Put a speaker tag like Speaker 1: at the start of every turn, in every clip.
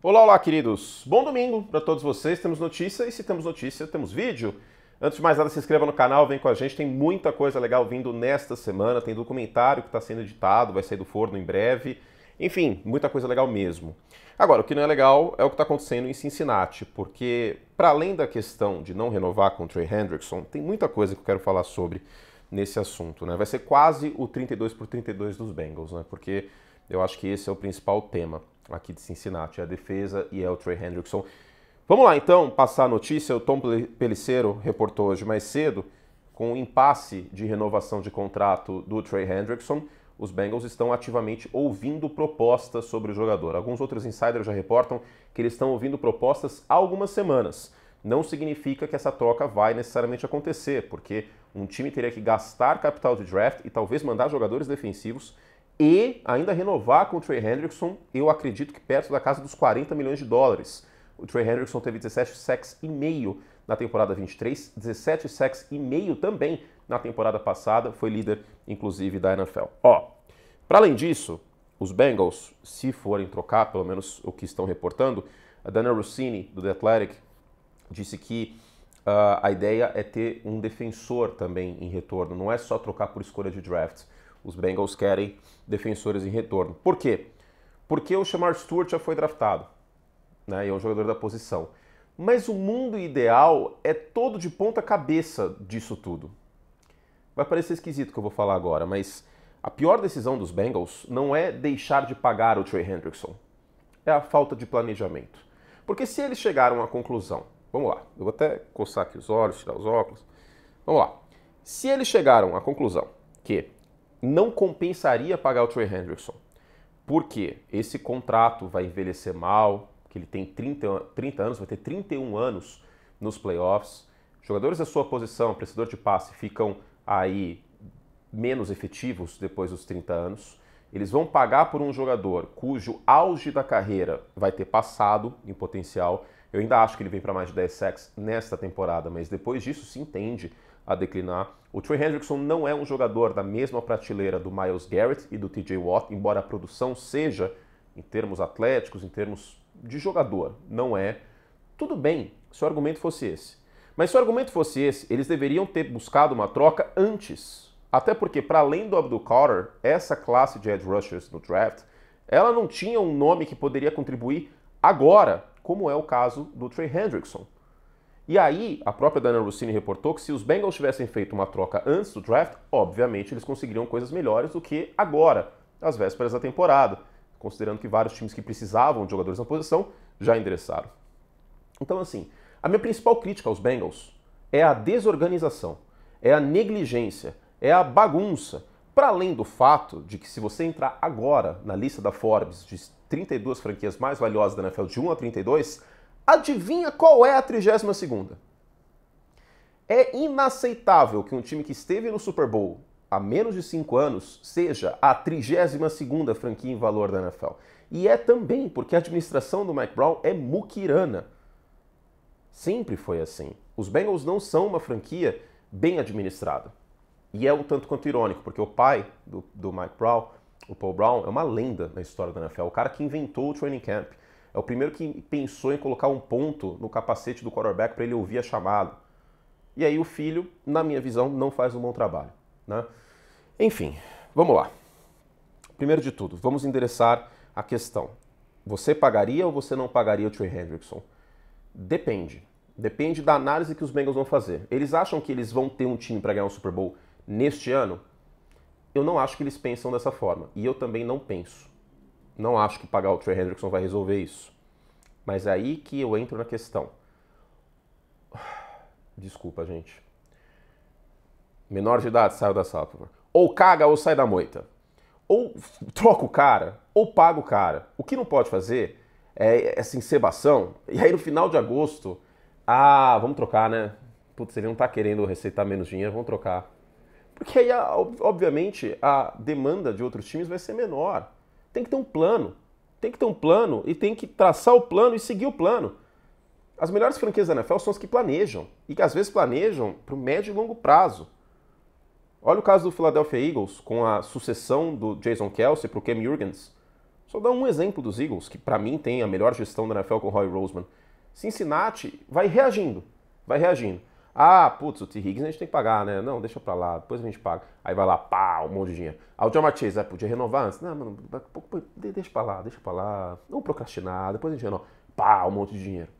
Speaker 1: Olá, olá, queridos. Bom domingo para todos vocês. Temos notícia e se temos notícia, temos vídeo. Antes de mais nada, se inscreva no canal, vem com a gente. Tem muita coisa legal vindo nesta semana. Tem documentário que está sendo editado, vai sair do forno em breve. Enfim, muita coisa legal mesmo. Agora, o que não é legal é o que está acontecendo em Cincinnati, porque para além da questão de não renovar com o Trey Hendrickson, tem muita coisa que eu quero falar sobre nesse assunto, né? Vai ser quase o 32-32 dos Bengals, né? Porque eu acho que esse é o principal tema aqui de Cincinnati, é a defesa e é o Trey Hendrickson. Vamos lá então, passar a notícia. O Tom Pelissero reportou hoje mais cedo, com o impasse de renovação de contrato do Trey Hendrickson, os Bengals estão ativamente ouvindo propostas sobre o jogador. Alguns outros insiders já reportam que eles estão ouvindo propostas há algumas semanas. Não significa que essa troca vai necessariamente acontecer, porque um time teria que gastar capital de draft e talvez mandar jogadores defensivos e ainda renovar com o Trey Hendrickson, eu acredito que perto da casa dos 40 milhões de dólares. O Trey Hendrickson teve 17 sacks e meio na temporada 23, 17 sacks e meio também na temporada passada, foi líder inclusive da NFL. Para além disso, os Bengals, se forem trocar, pelo menos o que estão reportando, a Dana Rossini, do The Athletic, disse que a ideia é ter um defensor também em retorno, não é só trocar por escolha de draft. Os Bengals querem defensores em retorno. Por quê? Porque o Shamar Stewart já foi draftado, né, e é um jogador da posição. Mas o mundo ideal é todo de ponta cabeça disso tudo. Vai parecer esquisito o que eu vou falar agora, mas a pior decisão dos Bengals não é deixar de pagar o Trey Hendrickson. É a falta de planejamento. Porque se eles chegaram à conclusão, vamos lá, eu vou até coçar aqui os olhos, tirar os óculos. Vamos lá. Se eles chegaram à conclusão que não compensaria pagar o Trey Hendrickson, porque esse contrato vai envelhecer mal, que ele tem 30 anos, vai ter 31 anos nos playoffs, jogadores da sua posição, prestador de passe, ficam aí menos efetivos depois dos 30 anos, eles vão pagar por um jogador cujo auge da carreira vai ter passado em potencial. Eu ainda acho que ele vem para mais de 10 sacks nesta temporada, mas depois disso se entende a declinar. O Trey Hendrickson não é um jogador da mesma prateleira do Myles Garrett e do TJ Watt, embora a produção seja, em termos atléticos, em termos de jogador, não é. Tudo bem se o argumento fosse esse. Mas se o argumento fosse esse, eles deveriam ter buscado uma troca antes. Até porque, para além do Abdul Carter, essa classe de edge rushers no draft, ela não tinha um nome que poderia contribuir agora, como é o caso do Trey Hendrickson. E aí, a própria Dana Rossini reportou que se os Bengals tivessem feito uma troca antes do draft, obviamente eles conseguiriam coisas melhores do que agora, às vésperas da temporada, considerando que vários times que precisavam de jogadores na posição já endereçaram. Então, assim, a minha principal crítica aos Bengals é a desorganização, é a negligência, é a bagunça, para além do fato de que se você entrar agora na lista da Forbes de 32 franquias mais valiosas da NFL de 1 a 32, adivinha qual é a 32ª? É inaceitável que um time que esteve no Super Bowl há menos de 5 anos seja a 32ª franquia em valor da NFL. E é também porque a administração do Mike Brown é muquirana. Sempre foi assim. Os Bengals não são uma franquia bem administrada. E é um tanto quanto irônico, porque o pai do Mike Brown, o Paul Brown, é uma lenda na história da NFL. O cara que inventou o training camp. É o primeiro que pensou em colocar um ponto no capacete do quarterback para ele ouvir a chamada. E aí o filho, na minha visão, não faz um bom trabalho, né? Enfim, vamos lá. Primeiro de tudo, vamos endereçar a questão. Você pagaria ou você não pagaria o Trey Hendrickson? Depende. Depende da análise que os Bengals vão fazer. Eles acham que eles vão ter um time para ganhar um Super Bowl neste ano? Eu não acho que eles pensam dessa forma. E eu também não penso. Não acho que pagar o Trey Hendrickson vai resolver isso. Mas é aí que eu entro na questão. Desculpa, gente. Menor de idade, saiu da sala, por favor. Ou caga ou sai da moita. Ou troca o cara, ou paga o cara. O que não pode fazer é essa encebação. E aí no final de agosto, vamos trocar, né? Putz, ele não tá querendo receitar menos dinheiro, vamos trocar. Porque aí, obviamente, a demanda de outros times vai ser menor. Tem que ter um plano. Tem que ter um plano e tem que traçar o plano e seguir o plano. As melhores franquias da NFL são as que planejam. E que às vezes planejam para o médio e longo prazo. Olha o caso do Philadelphia Eagles com a sucessão do Jason Kelce para o Cam Jurgens. Só dar um exemplo dos Eagles, que para mim tem a melhor gestão da NFL com o Roy Roseman. Cincinnati vai reagindo, vai reagindo. Ah, putz, o T. Higgins a gente tem que pagar, né? Não, deixa pra lá, depois a gente paga. Aí vai lá, pá, um monte de dinheiro. Ah, o Jamar Chase, podia renovar antes? Não, mano, deixa pra lá. Não procrastinar, depois a gente renova. Pá, um monte de dinheiro.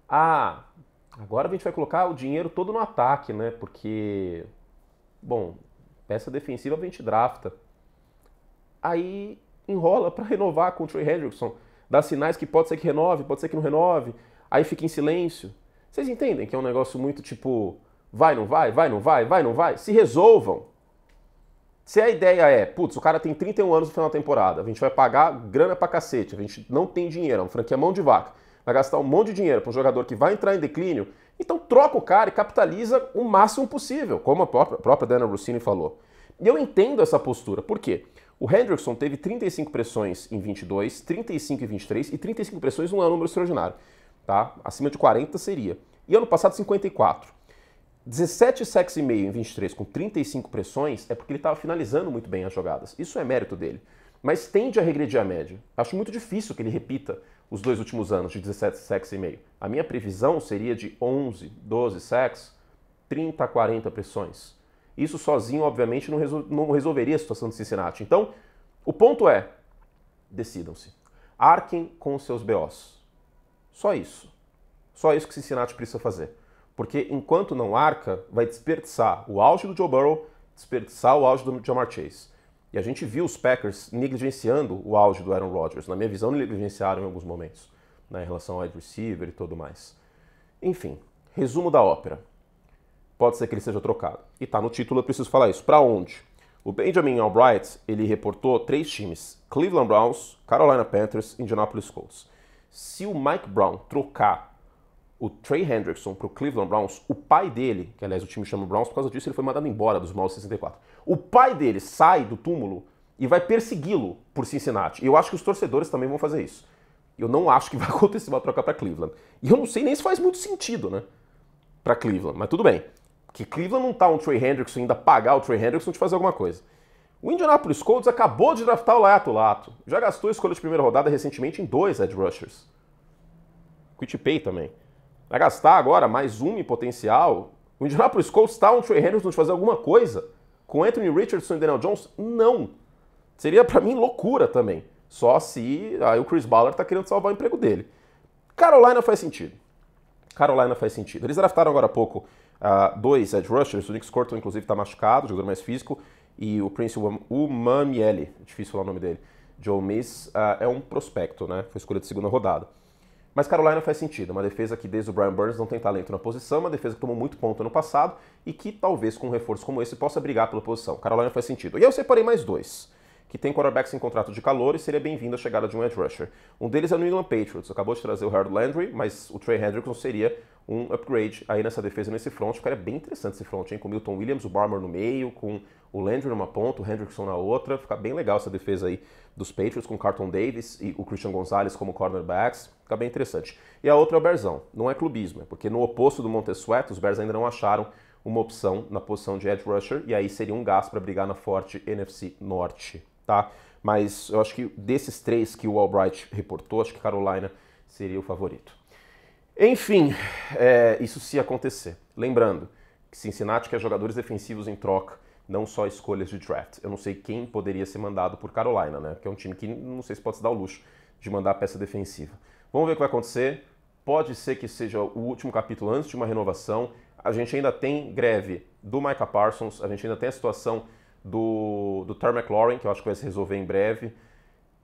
Speaker 1: Ah, agora a gente vai colocar o dinheiro todo no ataque, né? Porque, bom, peça defensiva a gente drafta. Aí enrola pra renovar com o Trey Hendrickson. Dá sinais que pode ser que renove, pode ser que não renove. Aí fica em silêncio. Vocês entendem que é um negócio muito tipo, vai, não vai, vai, não vai, vai, não vai? Se resolvam. Se a ideia é, putz, o cara tem 31 anos no final da temporada, a gente vai pagar grana pra cacete, a gente não tem dinheiro, é uma franquia mão de vaca, vai gastar um monte de dinheiro pra um jogador que vai entrar em declínio, então troca o cara e capitaliza o máximo possível, como a própria Dianna Russini falou. E eu entendo essa postura, por quê? O Hendrickson teve 35 pressões em 22, 35 em 23 e 35 pressões não é um número extraordinário. Tá? Acima de 40 seria. E ano passado 54. 17 sacks e meio em 23 com 35 pressões é porque ele estava finalizando muito bem as jogadas. Isso é mérito dele. Mas tende a regredir a média. Acho muito difícil que ele repita os 2 últimos anos de 17 sacks e meio. A minha previsão seria de 11, 12 sacks, 30 a 40 pressões. Isso sozinho, obviamente, não resolveria a situação de Cincinnati. Então, o ponto é, decidam-se. Arquem com os seus BOs. Só isso. Só isso que Cincinnati precisa fazer. Porque enquanto não arca, vai desperdiçar o auge do Joe Burrow, desperdiçar o auge do Jamar Chase. E a gente viu os Packers negligenciando o auge do Aaron Rodgers. Na minha visão, negligenciaram em alguns momentos, né, em relação ao wide receiver e tudo mais. Enfim, resumo da ópera. Pode ser que ele seja trocado. E tá no título, eu preciso falar isso. Pra onde? O Benjamin Albright, ele reportou 3 times. Cleveland Browns, Carolina Panthers e Indianapolis Colts. Se o Mike Brown trocar o Trey Hendrickson pro Cleveland Browns, o pai dele, que aliás o time chama Browns por causa disso, ele foi mandado embora dos Maus 64. O pai dele sai do túmulo e vai persegui-lo por Cincinnati. E eu acho que os torcedores também vão fazer isso. Eu não acho que vai acontecer uma troca para Cleveland. E eu não sei nem se faz muito sentido, né? Para Cleveland, mas tudo bem. Porque Cleveland não tá um Trey Hendrickson ainda pagar o Trey Hendrickson de fazer alguma coisa. O Indianapolis Colts acabou de draftar o Lato Lato. Já gastou a escolha de primeira rodada recentemente em 2 edge rushers. Quitipay também. Vai gastar agora mais um em potencial. O Indianapolis Colts está um Trey Hendrickson de fazer alguma coisa. Com Anthony Richardson e Daniel Jones? Não. Seria pra mim loucura também. Só se aí o Chris Ballard tá querendo salvar o emprego dele. Carolina faz sentido. Carolina faz sentido. Eles draftaram agora há pouco 2 edge rushers. O Nick Scorton, inclusive, tá machucado, jogador mais físico. E o Prince Umamiele, difícil falar o nome dele, Joe Miss, é um prospecto, né? Foi escolha de segunda rodada. Mas Carolina faz sentido, uma defesa que desde o Brian Burns não tem talento na posição, uma defesa que tomou muito ponto ano passado e que talvez com um reforço como esse possa brigar pela posição. Carolina faz sentido. E eu separei mais 2, que tem quarterbacks em contrato de calor e seria bem-vindo a chegada de um edge rusher. Um deles é o New England Patriots, acabou de trazer o Harold Landry, mas o Trey Hendrickson seria um upgrade aí nessa defesa, nesse front. Ficaria bem interessante esse front, hein? Com o Milton Williams, o Barmer no meio, com o Landry numa ponta, o Hendrickson na outra. Fica bem legal essa defesa aí dos Patriots, com o Carlton Davis e o Christian Gonzalez como cornerbacks. Fica bem interessante. E a outra é o Bearzão. Não é clubismo, é porque no oposto do Montez Sweat, os Bears ainda não acharam uma opção na posição de edge rusher, e aí seria um gasto para brigar na forte NFC Norte, tá? Mas eu acho que desses 3 que o Albright reportou, acho que Carolina seria o favorito. Enfim, isso se acontecer. Lembrando que Cincinnati quer jogadores defensivos em troca, não só escolhas de draft. Eu não sei quem poderia ser mandado por Carolina, né? Porque é um time que não sei se pode se dar o luxo de mandar peça defensiva. Vamos ver o que vai acontecer. Pode ser que seja o último capítulo antes de uma renovação. A gente ainda tem greve do Micah Parsons, a gente ainda tem a situação do Terry McLaurin, que eu acho que vai se resolver em breve,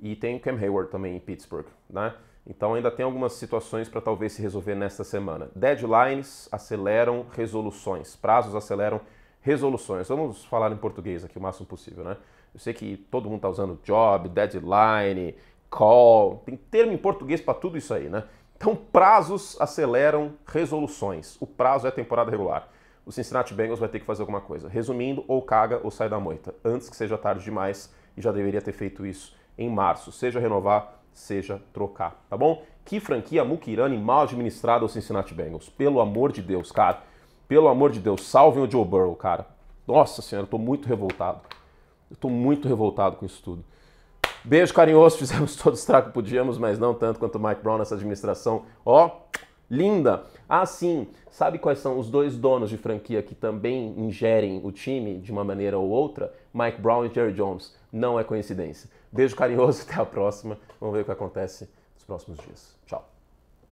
Speaker 1: e tem o Cam Hayward também em Pittsburgh, né? Então ainda tem algumas situações para talvez se resolver nesta semana. Deadlines aceleram resoluções, prazos aceleram resoluções. Vamos falar em português aqui o máximo possível, né? Eu sei que todo mundo está usando job, deadline, call, tem termo em português para tudo isso aí, né? Então prazos aceleram resoluções. O prazo é temporada regular. O Cincinnati Bengals vai ter que fazer alguma coisa. Resumindo, ou caga ou sai da moita. Antes que seja tarde demais, e já deveria ter feito isso em março. Seja renovar, seja trocar, tá bom? Que franquia muquirana e mal administrada o Cincinnati Bengals. Pelo amor de Deus, cara. Pelo amor de Deus, salvem o Joe Burrow, cara. Nossa senhora, eu tô muito revoltado. Eu tô muito revoltado com isso tudo. Beijo carinhoso, fizemos todo o estrago que podíamos, mas não tanto quanto o Mike Brown nessa administração. Ó, linda! Ah, sim, sabe quais são os dois donos de franquia que também ingerem o time de uma maneira ou outra? Mike Brown e Jerry Jones. Não é coincidência. Beijo carinhoso, até a próxima. Vamos ver o que acontece nos próximos dias. Tchau.